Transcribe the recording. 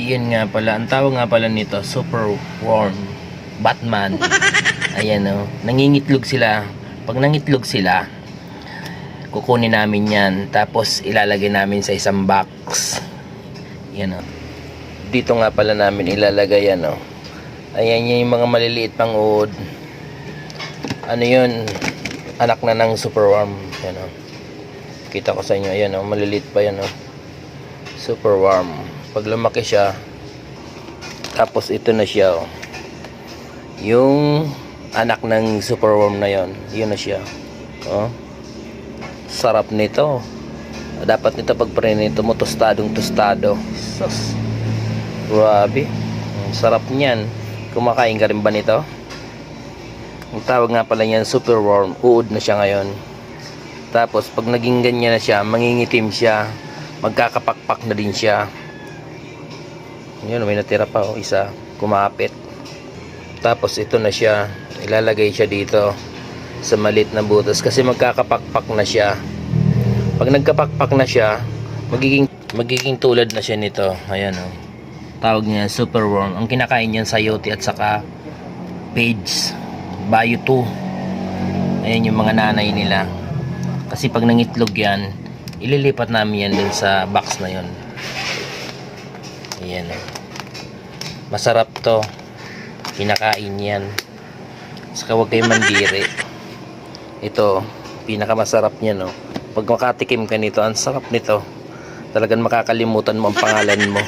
Yun nga pala, ang tawag nga pala nito, super worm, Batman. Ayan o, nangingitlog sila. Pag nangitlog sila, kukunin namin yan, tapos ilalagay namin sa isang box. Yan o. Dito nga pala namin ilalagay yan o. Ayan yung mga maliliit pang uod. Ano yun? Anak na ng superworm. Yan o. Kita ko sa inyo. Ayan o, maliliit pa yan o. Superworm. Pag lumaki siya, tapos ito na siya o. Yung anak ng superworm na yon, yun na siya. O. Sarap nito. Dapat nito pag prinito mo, tostadong tostado. Sus. Grabe. Sarap niyan. Kumakain ka rin ba nito? Ang tawag nga pala niyan, superworm. Uod na siya ngayon. Tapos pag naging ganyan na siya, mangingitim siya. Magkakapakpak na din siya. Yun, may natira pa o isa. Kumapit. Tapos ito na siya. Ilalagay siya dito sa maliit na butas kasi magkakapakpak na siya. Pag nagkapakpak na siya, magiging tulad na siya nito. Ayan o. Tawag niya superworm. Ang kinakain niyan sayote at saka page bayo 2. Ayan yung mga nanay nila. Kasi pag nangitlog yan, ililipat namin yan din sa box na yon. Ayan o. Masarap to. Kinakain yan. Saka huwag kayo mandiri. Ito, pinakamasarap niya no. Pag makatikim ka nito, ang sarap nito. Talagang makakalimutan mo ang pangalan mo.